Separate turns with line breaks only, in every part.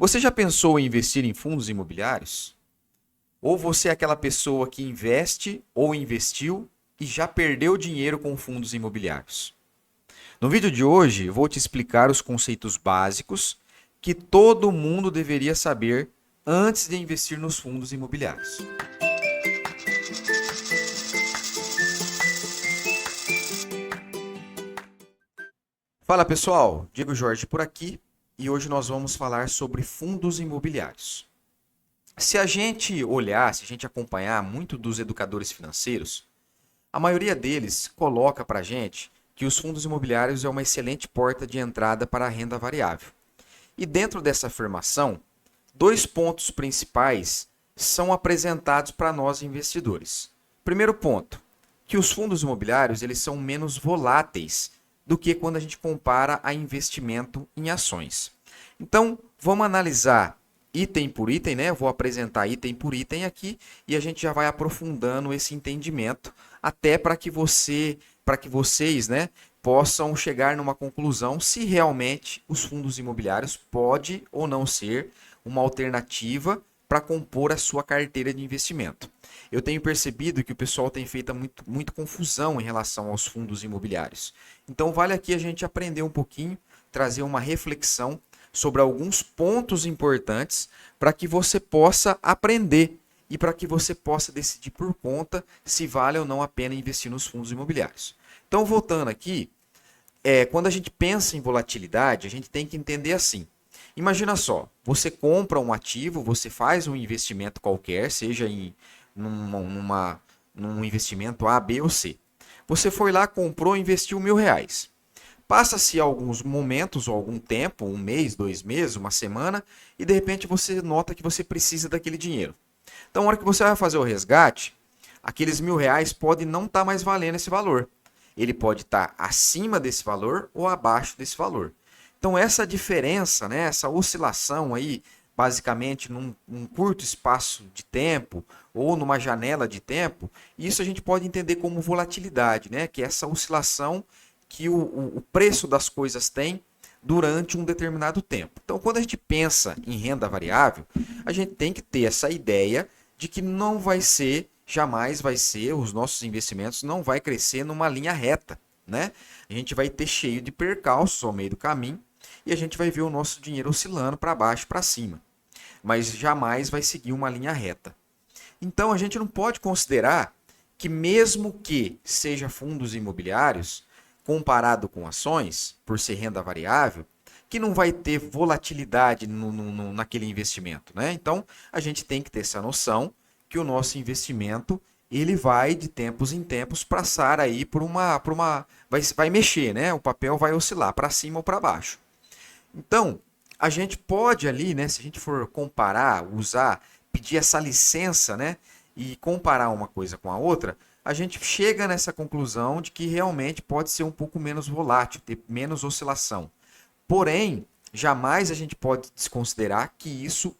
Você já pensou em investir em fundos imobiliários? Ou você é aquela pessoa que investe ou investiu e já perdeu dinheiro com fundos imobiliários? No vídeo de hoje, eu vou te explicar os conceitos básicos que todo mundo deveria saber antes de investir nos fundos imobiliários. Fala pessoal, Diego Jorge por aqui e hoje nós vamos falar sobre fundos imobiliários. Se a gente olhar, se a gente acompanhar muito dos educadores financeiros, a maioria deles coloca para a gente que os fundos imobiliários é uma excelente porta de entrada para a renda variável. E dentro dessa afirmação, dois pontos principais são apresentados para nós investidores. Primeiro ponto, que os fundos imobiliários eles são menos voláteis do que quando a gente compara a investimento em ações. Então, vamos analisar item por item, né? Eu vou apresentar item por item aqui e a gente já vai aprofundando esse entendimento até para que vocês, né, possam chegar numa conclusão se realmente os fundos imobiliários pode ou não ser uma alternativa para compor a sua carteira de investimento. Eu tenho percebido que o pessoal tem feito muito confusão em relação aos fundos imobiliários. Então vale aqui a gente aprender um pouquinho, trazer uma reflexão sobre alguns pontos importantes para que você possa aprender e para que você possa decidir por conta se vale ou não a pena investir nos fundos imobiliários. Então, voltando aqui, quando a gente pensa em volatilidade, a gente tem que entender assim. Imagina só, você compra um ativo, você faz um investimento qualquer, seja num investimento A, B ou C. Você foi lá, comprou, investiu R$ 1.000. Passa-se alguns momentos ou algum tempo, um mês, 2 meses, uma semana, e de repente você nota que você precisa daquele dinheiro. Então, na hora que você vai fazer o resgate, aqueles R$ 1.000 podem não estar mais valendo esse valor. Ele pode estar acima desse valor ou abaixo desse valor. Então, essa diferença, né, essa oscilação aí, basicamente num curto espaço de tempo ou numa janela de tempo, isso a gente pode entender como volatilidade, né, que é essa oscilação que o preço das coisas tem durante um determinado tempo. Então, quando a gente pensa em renda variável, a gente tem que ter essa ideia de que não vai ser, jamais vai ser, os nossos investimentos não vai crescer numa linha reta, né? A gente vai ter cheio de percalços ao meio do caminho e a gente vai ver o nosso dinheiro oscilando para baixo, para cima, mas jamais vai seguir uma linha reta. Então, a gente não pode considerar que mesmo que seja fundos imobiliários, comparado com ações, por ser renda variável, que não vai ter volatilidade naquele investimento, né? Então, a gente tem que ter essa noção que o nosso investimento ele vai de tempos em tempos passar aí vai mexer, né? O papel vai oscilar para cima ou para baixo. Então, a gente pode ali, né? Se a gente for comparar, pedir essa licença, né? E comparar uma coisa com a outra, a gente chega nessa conclusão de que realmente pode ser um pouco menos volátil, ter menos oscilação. Porém, jamais a gente pode desconsiderar que isso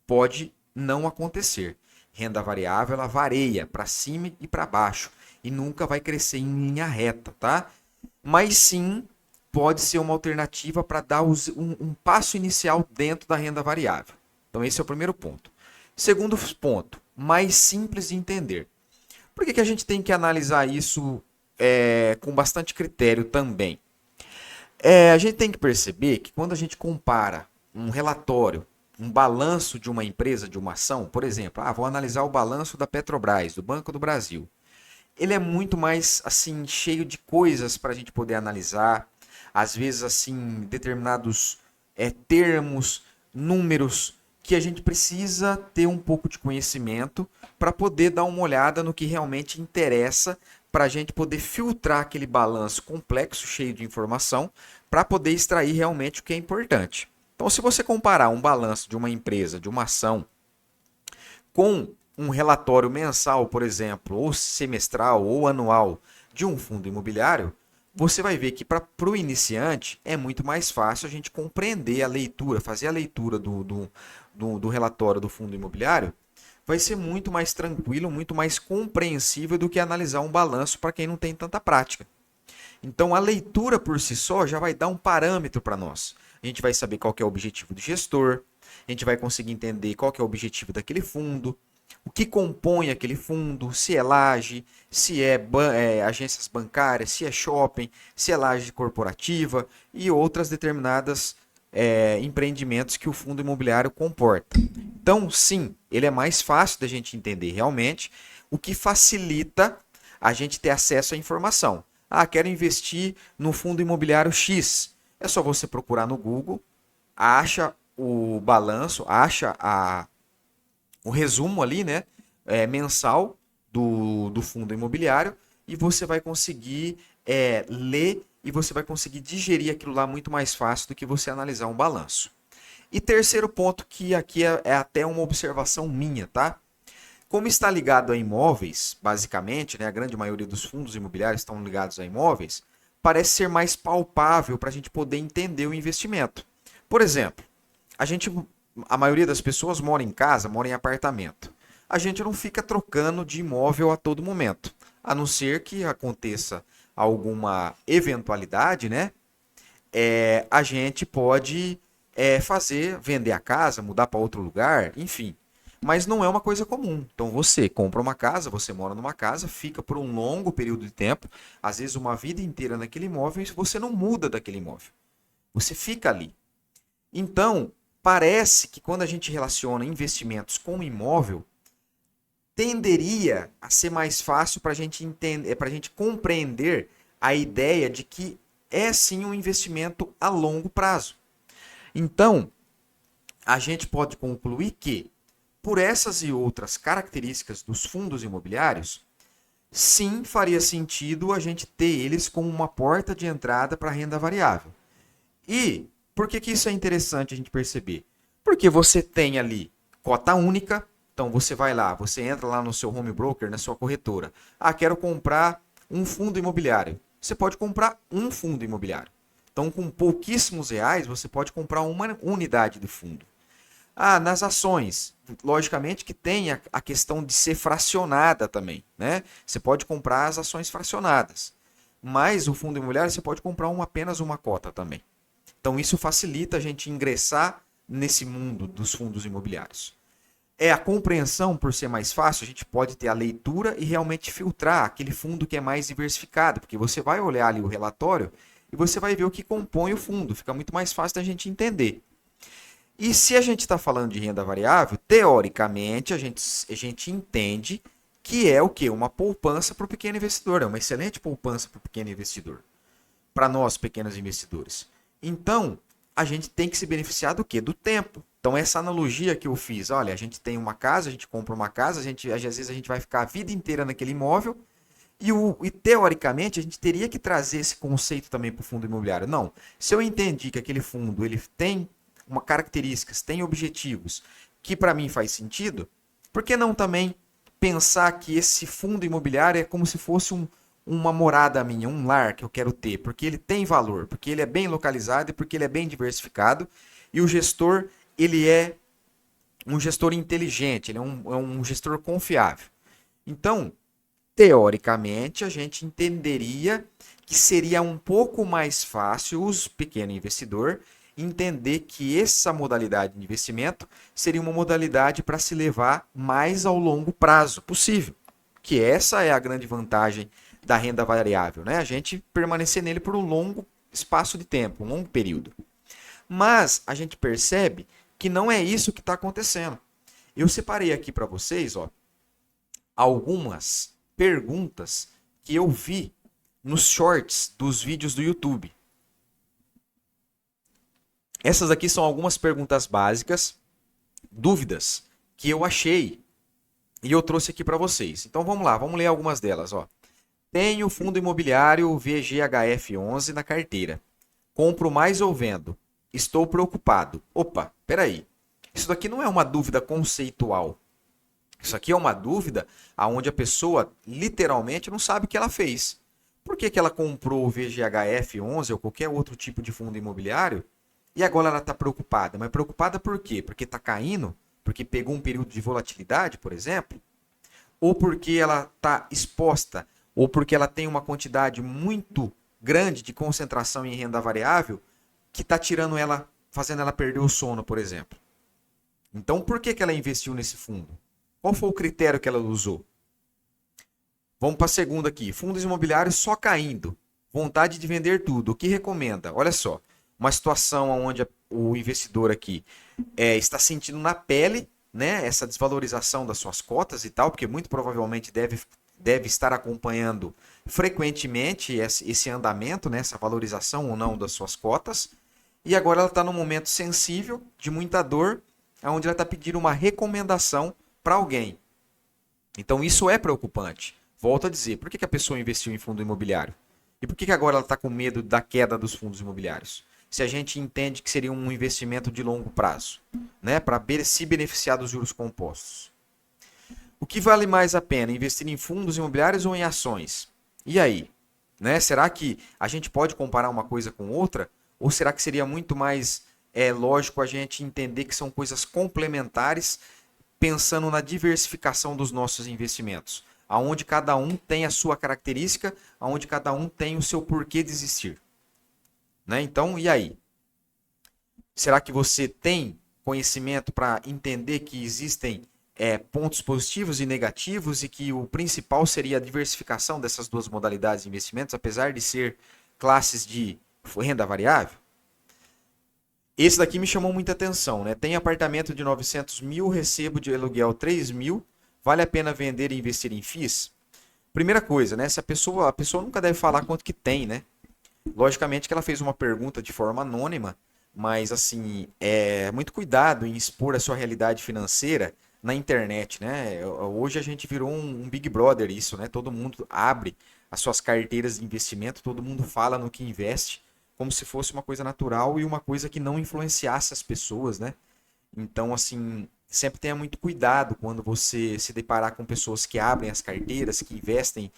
pode não acontecer. Renda variável, ela varia para cima e para baixo e nunca vai crescer em linha reta, tá? Mas sim, pode ser uma alternativa para dar um passo inicial dentro da renda variável. Então, esse é o primeiro ponto. Segundo ponto, mais simples de entender. Por que a gente tem que analisar isso com bastante critério também? A gente tem que perceber que quando a gente compara um relatório, um balanço de uma empresa, de uma ação, por exemplo, vou analisar o balanço da Petrobras, do Banco do Brasil. Ele é muito mais assim cheio de coisas para a gente poder analisar, às vezes assim determinados termos, números que a gente precisa ter um pouco de conhecimento para poder dar uma olhada no que realmente interessa para a gente poder filtrar aquele balanço complexo, cheio de informação, para poder extrair realmente o que é importante. Então, se você comparar um balanço de uma empresa, de uma ação, com um relatório mensal, por exemplo, ou semestral ou anual de um fundo imobiliário, você vai ver que para o iniciante é muito mais fácil a gente compreender a leitura, fazer a leitura do relatório do fundo imobiliário, vai ser muito mais tranquilo, muito mais compreensível do que analisar um balanço para quem não tem tanta prática. Então, a leitura por si só já vai dar um parâmetro para nós. A gente vai saber qual que é o objetivo do gestor, a gente vai conseguir entender qual que é o objetivo daquele fundo, o que compõe aquele fundo, se é laje, se é agências bancárias, se é shopping, se é laje corporativa e outras determinadas empreendimentos que o fundo imobiliário comporta. Então, sim, ele é mais fácil da gente entender realmente, o que facilita a gente ter acesso à informação. Ah, quero investir no fundo imobiliário X. É só você procurar no Google, acha o balanço, acha o resumo ali, né, mensal do fundo imobiliário e você vai conseguir ler e você vai conseguir digerir aquilo lá muito mais fácil do que você analisar um balanço. E terceiro ponto, que aqui é até uma observação minha, tá? Como está ligado a imóveis, basicamente, né, a grande maioria dos fundos imobiliários estão ligados a imóveis, parece ser mais palpável para a gente poder entender o investimento. Por exemplo, a maioria das pessoas mora em casa, mora em apartamento. A gente não fica trocando de imóvel a todo momento, a não ser que aconteça alguma eventualidade, né? A gente pode vender a casa, mudar para outro lugar, enfim. Mas não é uma coisa comum. Então você compra uma casa, você mora numa casa, fica por um longo período de tempo, às vezes uma vida inteira naquele imóvel, e você não muda daquele imóvel. Você fica ali. Então, parece que quando a gente relaciona investimentos com imóvel, tenderia a ser mais fácil para a gente entender, para a gente compreender a ideia de que é sim um investimento a longo prazo. Então, a gente pode concluir que, por essas e outras características dos fundos imobiliários, sim faria sentido a gente ter eles como uma porta de entrada para a renda variável. E por que isso é interessante a gente perceber? Porque você tem ali cota única, então você vai lá, você entra lá no seu home broker, na sua corretora. Ah, quero comprar um fundo imobiliário. Você pode comprar um fundo imobiliário. Então, com pouquíssimos reais, você pode comprar uma unidade de fundo. Ah, nas ações, logicamente que tem a questão de ser fracionada também, né? Você pode comprar as ações fracionadas, mas o fundo imobiliário você pode comprar apenas uma cota também. Então isso facilita a gente ingressar nesse mundo dos fundos imobiliários. A compreensão, por ser mais fácil, a gente pode ter a leitura e realmente filtrar aquele fundo que é mais diversificado, porque você vai olhar ali o relatório e você vai ver o que compõe o fundo, fica muito mais fácil da gente entender. E se a gente está falando de renda variável, teoricamente a gente entende que é o quê? Uma poupança para o pequeno investidor, é uma excelente poupança para o pequeno investidor, para nós pequenos investidores. Então, a gente tem que se beneficiar do quê? Do tempo. Então, essa analogia que eu fiz, olha, a gente tem uma casa, a gente compra uma casa, às vezes a gente vai ficar a vida inteira naquele imóvel e teoricamente a gente teria que trazer esse conceito também para o fundo imobiliário. Não, se eu entendi que aquele fundo ele tem características, tem objetivos que para mim faz sentido, por que não também pensar que esse fundo imobiliário é como se fosse uma morada minha, um lar que eu quero ter, porque ele tem valor, porque ele é bem localizado e porque ele é bem diversificado e o gestor, ele é um gestor inteligente, ele é um gestor confiável. Então, teoricamente, a gente entenderia que seria um pouco mais fácil os pequenos investidores entender que essa modalidade de investimento seria uma modalidade para se levar mais ao longo prazo possível. Que essa é a grande vantagem da renda variável, né? A gente permanecer nele por um longo espaço de tempo, um longo período. Mas a gente percebe que não é isso que está acontecendo. Eu separei aqui para vocês, ó, algumas perguntas que eu vi nos shorts dos vídeos do YouTube. Essas aqui são algumas perguntas básicas, dúvidas que eu achei e eu trouxe aqui para vocês. Então vamos lá, vamos ler algumas delas. Ó. Tenho fundo imobiliário VGHF11 na carteira. Compro mais ou vendo? Estou preocupado. Opa, peraí. Isso daqui não é uma dúvida conceitual. Isso aqui é uma dúvida onde a pessoa literalmente não sabe o que ela fez. Por que ela comprou o VGHF11 ou qualquer outro tipo de fundo imobiliário? E agora ela está preocupada. Mas preocupada por quê? Porque está caindo? Porque pegou um período de volatilidade, por exemplo? Ou porque ela está exposta? Ou porque ela tem uma quantidade muito grande de concentração em renda variável que está tirando ela, fazendo ela perder o sono, por exemplo? Então, por que ela investiu nesse fundo? Qual foi o critério que ela usou? Vamos para a segunda aqui. Fundos imobiliários só caindo. Vontade de vender tudo. O que recomenda? Olha só. Uma situação onde o investidor aqui está sentindo na pele, né, essa desvalorização das suas cotas e tal, porque muito provavelmente deve estar acompanhando frequentemente esse andamento, né, essa valorização ou não das suas cotas. E agora ela está num momento sensível, de muita dor, onde ela está pedindo uma recomendação para alguém. Então isso é preocupante. Volto a dizer, por que a pessoa investiu em fundo imobiliário? E por que agora ela está com medo da queda dos fundos imobiliários? Se a gente entende que seria um investimento de longo prazo, né, para se beneficiar dos juros compostos. O que vale mais a pena, investir em fundos imobiliários ou em ações? E aí? Né? Será que a gente pode comparar uma coisa com outra? Ou será que seria muito mais lógico a gente entender que são coisas complementares, pensando na diversificação dos nossos investimentos? Onde cada um tem a sua característica, onde cada um tem o seu porquê de existir. Né? Então, e aí? Será que você tem conhecimento para entender que existem pontos positivos e negativos e que o principal seria a diversificação dessas duas modalidades de investimentos, apesar de ser classes de renda variável? Esse daqui me chamou muita atenção, né? Tem apartamento de 900 mil, recebo de aluguel 3 mil, vale a pena vender e investir em FIIs? Primeira coisa, né? Se a pessoa nunca deve falar quanto que tem, né? Logicamente que ela fez uma pergunta de forma anônima, mas assim, muito cuidado em expor a sua realidade financeira na internet, né? Hoje a gente virou um Big Brother isso, né? Todo mundo abre as suas carteiras de investimento, todo mundo fala no que investe, como se fosse uma coisa natural e uma coisa que não influenciasse as pessoas, né? Então, assim, sempre tenha muito cuidado quando você se deparar com pessoas que abrem as carteiras, que investem,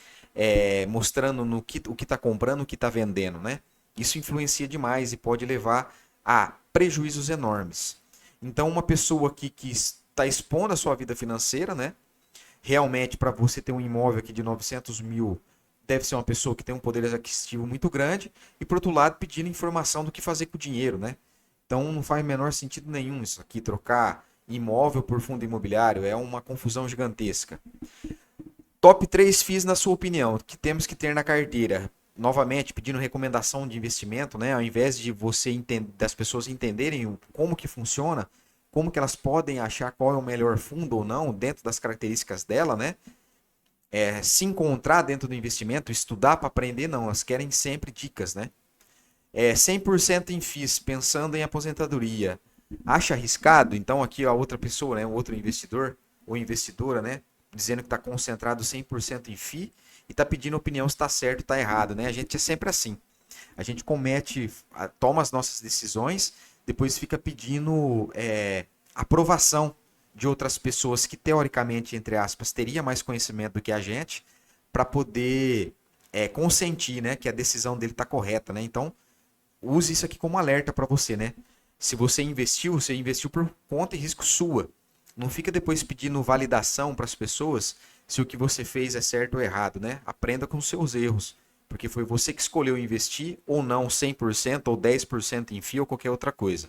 mostrando o que está comprando, o que está vendendo, né? Isso influencia demais e pode levar a prejuízos enormes. Então, uma pessoa aqui que está expondo a sua vida financeira, né? Realmente, para você ter um imóvel aqui de 900 mil, deve ser uma pessoa que tem um poder aquisitivo muito grande e, por outro lado, pedindo informação do que fazer com o dinheiro, né? Então não faz menor sentido nenhum isso aqui, trocar imóvel por fundo imobiliário, é uma confusão gigantesca. Top 3 FIIs na sua opinião, que temos que ter na carteira. Novamente, pedindo recomendação de investimento, né? Ao invés de das pessoas entenderem como que funciona, como que elas podem achar qual é o melhor fundo ou não, dentro das características dela, né? Se encontrar dentro do investimento, estudar para aprender, não, elas querem sempre dicas, né? 100% em FIIs, pensando em aposentadoria, acha arriscado? Então aqui a outra pessoa, né, o outro investidor ou investidora, né, dizendo que está concentrado 100% em FII e está pedindo opinião se está certo ou está errado, né? A gente é sempre assim. A gente toma as nossas decisões, depois fica pedindo aprovação de outras pessoas que teoricamente, entre aspas, teria mais conhecimento do que a gente para poder consentir, né, que a decisão dele está correta, né? Então use isso aqui como alerta para você, né? Se você investiu por conta e risco sua. Não fica depois pedindo validação para as pessoas se o que você fez é certo ou errado, né? Aprenda com os seus erros, porque foi você que escolheu investir ou não 100% ou 10% em FII ou qualquer outra coisa.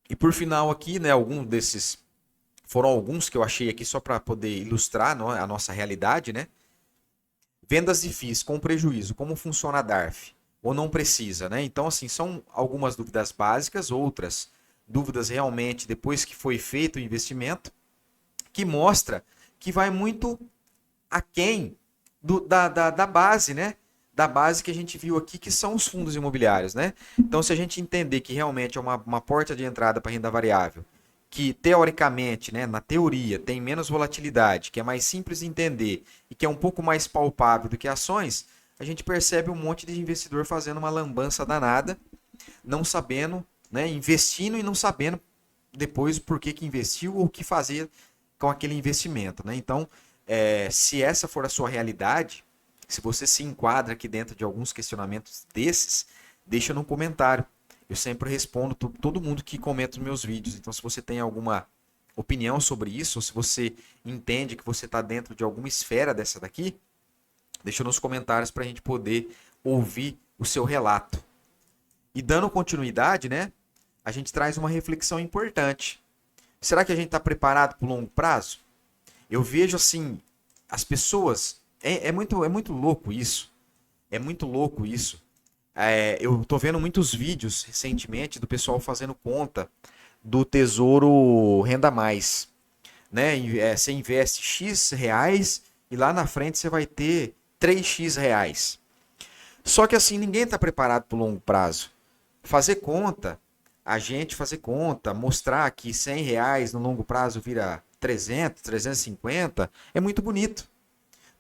E por final aqui, né, foram alguns que eu achei aqui só para poder ilustrar a nossa realidade, né? Vendas de FIIs com prejuízo, como funciona a DARF? Ou não precisa, né? Então, assim, são algumas dúvidas básicas, outras dúvidas realmente depois que foi feito o investimento, que mostra que vai muito aquém da base, né? Da base que a gente viu aqui, que são os fundos imobiliários, né? Então, se a gente entender que realmente é uma porta de entrada para renda variável, que teoricamente, né, na teoria, tem menos volatilidade, que é mais simples de entender e que é um pouco mais palpável do que ações, a gente percebe um monte de investidor fazendo uma lambança danada, não sabendo, né, investindo e não sabendo depois o porquê que investiu ou o que fazer com aquele investimento, né? Então, se essa for a sua realidade, se você se enquadra aqui dentro de alguns questionamentos desses, deixa no comentário. Eu sempre respondo todo mundo que comenta os meus vídeos. Então, se você tem alguma opinião sobre isso, ou se você entende que você está dentro de alguma esfera dessa daqui, deixa nos comentários para a gente poder ouvir o seu relato. E dando continuidade, né? a gente traz uma reflexão importante. Será que a gente está preparado para o longo prazo? Eu vejo assim, as pessoas. É muito louco isso. É muito louco isso. Eu tô vendo muitos vídeos recentemente do pessoal fazendo conta do Tesouro Renda Mais, né? Você investe X reais e lá na frente você vai ter 3x reais. Só que assim, ninguém está preparado para o longo prazo. Fazer conta, a gente fazer conta, mostrar que 100 reais no longo prazo vira 300, 350, é muito bonito.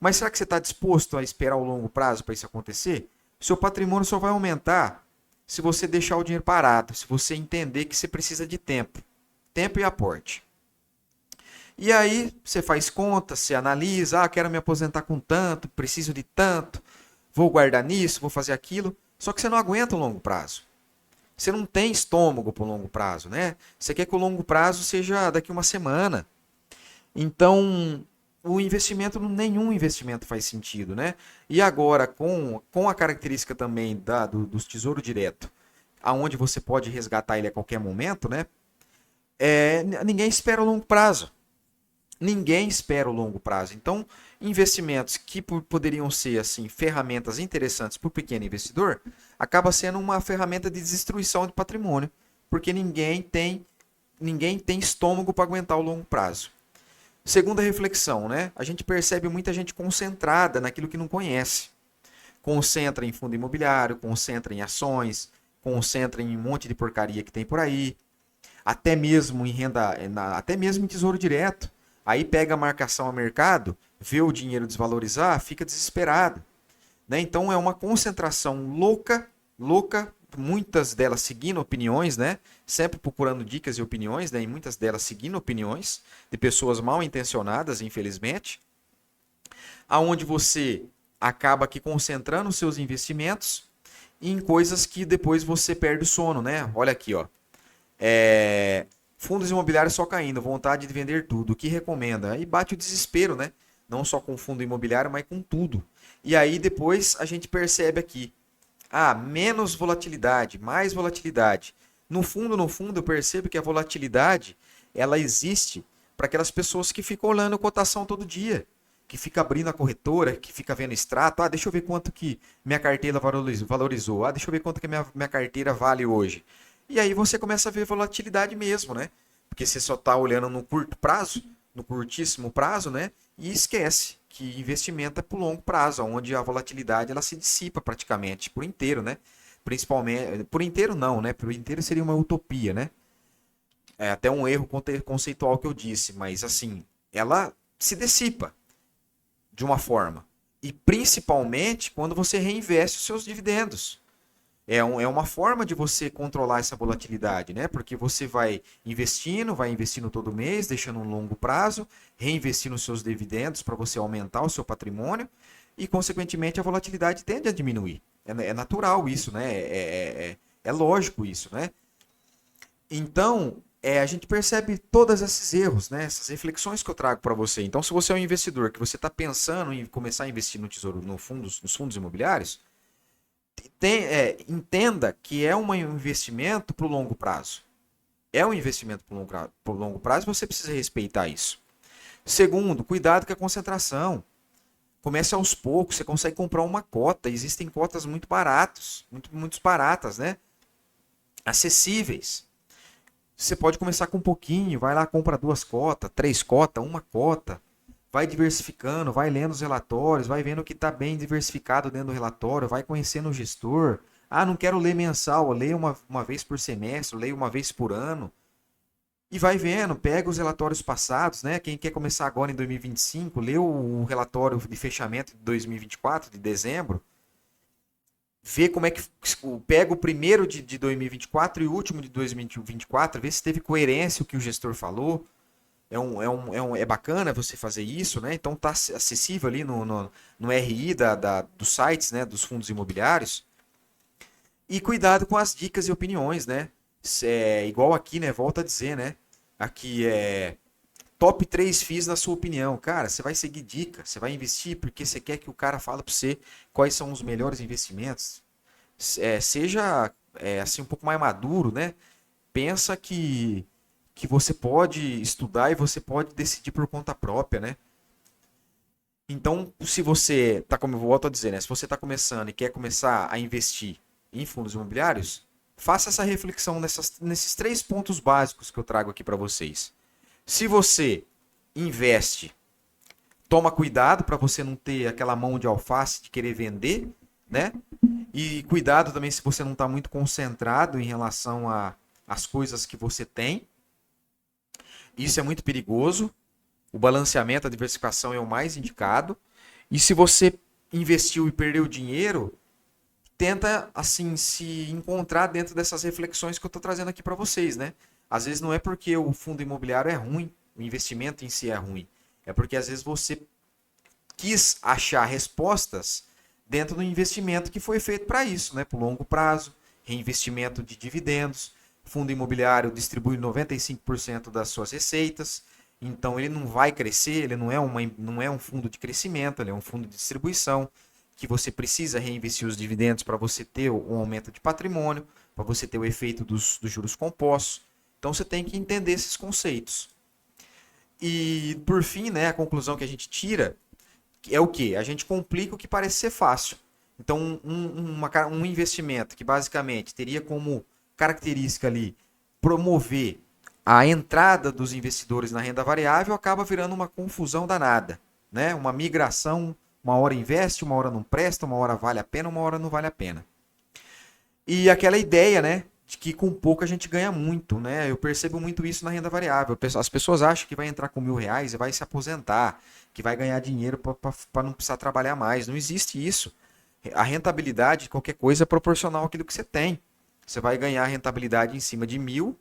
Mas será que você está disposto a esperar o longo prazo para isso acontecer? Seu patrimônio só vai aumentar se você deixar o dinheiro parado, se você entender que você precisa de tempo. Tempo e aporte. E aí você faz conta, você analisa, quero me aposentar com tanto, preciso de tanto, vou guardar nisso, vou fazer aquilo. Só que você não aguenta o longo prazo. Você não tem estômago para o longo prazo, né? Você quer que o longo prazo seja daqui uma semana. Então, o investimento, nenhum investimento faz sentido, né? E agora, com a característica também dos tesouro direto, aonde você pode resgatar ele a qualquer momento, né? Ninguém espera o longo prazo. Ninguém espera o longo prazo. Então, investimentos que poderiam ser assim ferramentas interessantes para o pequeno investidor, acaba sendo uma ferramenta de destruição de patrimônio, porque ninguém tem estômago para aguentar o longo prazo. Segunda reflexão, né? A gente percebe muita gente concentrada naquilo que não conhece. Concentra em fundo imobiliário, concentra em ações, concentra em um monte de porcaria que tem por aí, até mesmo em renda, até mesmo em tesouro direto. Aí pega a marcação a mercado, vê o dinheiro desvalorizar, fica desesperado, né? Então é uma concentração louca, louca, muitas delas seguindo opiniões, né? Sempre procurando dicas e opiniões, né? E muitas delas seguindo opiniões de pessoas mal intencionadas, infelizmente, aonde você acaba aqui concentrando os seus investimentos em coisas que depois você perde o sono, né? Olha aqui, ó. Fundos imobiliários só caindo, vontade de vender tudo. O que recomenda? Aí bate o desespero, né? Não só com fundo imobiliário, mas com tudo. E aí depois a gente percebe aqui, menos volatilidade, mais volatilidade. No fundo, eu percebo que a volatilidade, ela existe para aquelas pessoas que ficam olhando cotação todo dia, que fica abrindo a corretora, que fica vendo extrato. Deixa eu ver quanto que minha carteira valorizou. Deixa eu ver quanto que minha carteira vale hoje. E aí você começa a ver volatilidade mesmo, né? Porque você só está olhando no curto prazo, no curtíssimo prazo, né? E esquece que investimento é por longo prazo, onde a volatilidade ela se dissipa praticamente por inteiro, né? Principalmente, por inteiro não, né? Por inteiro seria uma utopia, né? É até um erro conceitual que eu disse, mas assim, ela se dissipa de uma forma. E principalmente quando você reinveste os seus dividendos. É uma forma de você controlar essa volatilidade, né? Porque você vai investindo todo mês, deixando um longo prazo, reinvestindo os seus dividendos para você aumentar o seu patrimônio e, consequentemente, a volatilidade tende a diminuir. É natural isso, né? É lógico isso, né? Então, a gente percebe todos esses erros, né? Essas reflexões que eu trago para você. Então, se você é um investidor que você está pensando em começar a investir no tesouro, nos fundos imobiliários, entenda que é um investimento para o longo prazo. É um investimento para o longo prazo, você precisa respeitar isso. Segundo, cuidado com a concentração. Comece aos poucos, você consegue comprar uma cota. Existem cotas muito baratas, muito baratas, né? Acessíveis. Você pode começar com um pouquinho, vai lá, compra 2 cotas, 3 cotas, uma cota. Vai diversificando, vai lendo os relatórios, vai vendo que está bem diversificado dentro do relatório, vai conhecendo o gestor. Não quero ler mensal, leio uma vez por semestre, leio uma vez por ano. E vai vendo, pega os relatórios passados, né? Quem quer começar agora em 2025, lê o relatório de fechamento de 2024, de dezembro. Vê como é que pega o primeiro de 2024 e o último de 2024, vê se teve coerência o que o gestor falou. É bacana você fazer isso, né? Então tá acessível ali no RI dos sites, né? Dos fundos imobiliários. E cuidado com as dicas e opiniões, né? Igual aqui, né? Volto a dizer, né? Aqui é top 3 FIIs na sua opinião. Cara, você vai seguir dica, você vai investir porque você quer que o cara fale para você quais são os melhores investimentos. Seja assim um pouco mais maduro, né? pensa que você pode estudar e você pode decidir por conta própria, né? Então, se você está, como eu volto a dizer, né? Se você está começando e quer começar a investir em fundos imobiliários, faça essa reflexão nesses 3 pontos básicos que eu trago aqui para vocês. Se você investe, toma cuidado para você não ter aquela mão de alface de querer vender, né? E cuidado também se você não está muito concentrado em relação às coisas que você tem. Isso é muito perigoso. O balanceamento, a diversificação é o mais indicado. E se você investiu e perdeu dinheiro, tenta assim se encontrar dentro dessas reflexões que eu estou trazendo aqui para vocês, né? Às vezes não é porque o fundo imobiliário é ruim, o investimento em si é ruim. É porque às vezes você quis achar respostas dentro do investimento que foi feito para isso, né? Por longo prazo, reinvestimento de dividendos. O fundo imobiliário distribui 95% das suas receitas, então ele não vai crescer, ele não é um fundo de crescimento, ele é um fundo de distribuição, que você precisa reinvestir os dividendos para você ter um aumento de patrimônio, para você ter o efeito dos juros compostos. Então você tem que entender esses conceitos. E por fim, né, a conclusão que a gente tira é o quê? A gente complica o que parece ser fácil. Então, um investimento que basicamente teria como característica ali promover a entrada dos investidores na renda variável acaba virando uma confusão danada, né? Uma migração, uma hora investe, uma hora não presta, uma hora vale a pena, uma hora não vale a pena. E aquela ideia, né, de que com pouco a gente ganha muito, né? Eu percebo muito isso na renda variável. As pessoas acham que vai entrar com R$ 1.000 e vai se aposentar, que vai ganhar dinheiro para não precisar trabalhar mais. Não existe isso. A rentabilidade de qualquer coisa é proporcional àquilo que você tem. Você vai ganhar rentabilidade em cima de 1.000,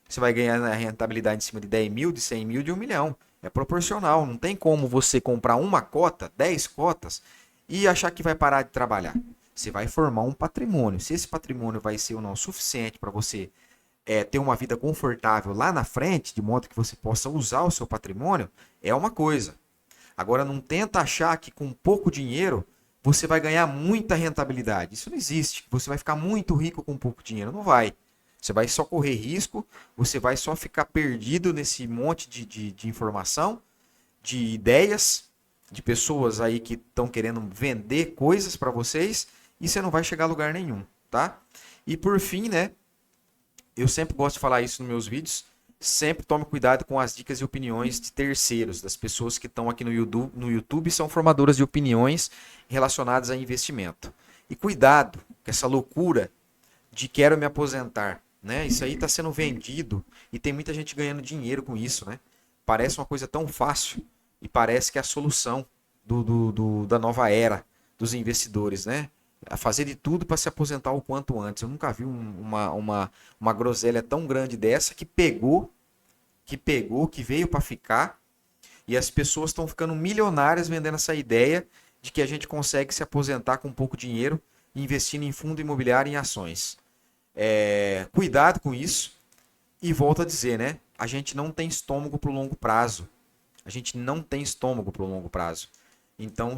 você vai ganhar rentabilidade em cima de 10.000, de 100.000, de 1.000.000. É proporcional. Não tem como você comprar uma cota, 10 cotas e achar que vai parar de trabalhar. Você vai formar um patrimônio. Se esse patrimônio vai ser ou não suficiente para você ter uma vida confortável lá na frente, de modo que você possa usar o seu patrimônio, é uma coisa. Agora, não tenta achar que com pouco dinheiro você vai ganhar muita rentabilidade. Isso não existe. Você vai ficar muito rico com pouco dinheiro. Não vai. Você vai só correr risco, você vai só ficar perdido nesse monte de informação, de ideias, de pessoas aí que estão querendo vender coisas para vocês e você não vai chegar a lugar nenhum, tá? E por fim, né? Eu sempre gosto de falar isso nos meus vídeos. Sempre tome cuidado com as dicas e opiniões de terceiros, das pessoas que estão aqui no YouTube são formadoras de opiniões relacionadas a investimento. E cuidado com essa loucura de quero me aposentar, né? Isso aí está sendo vendido e tem muita gente ganhando dinheiro com isso, né? Parece uma coisa tão fácil e parece que é a solução da nova era dos investidores, né? A fazer de tudo para se aposentar o quanto antes. Eu nunca vi uma groselha tão grande dessa que veio para ficar e as pessoas estão ficando milionárias vendendo essa ideia de que a gente consegue se aposentar com pouco dinheiro investindo em fundo imobiliário e em ações. Cuidado com isso e volto a dizer, né? A gente não tem estômago para o longo prazo. A gente não tem estômago para o longo prazo. Então,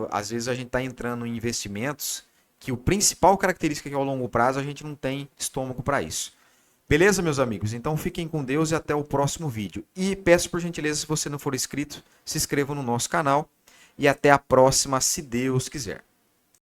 às vezes a gente está entrando em investimentos que o principal característica que é o longo prazo, a gente não tem estômago para isso. Beleza, meus amigos? Então fiquem com Deus e até o próximo vídeo. E peço por gentileza, se você não for inscrito, se inscreva no nosso canal. E até a próxima, se Deus quiser.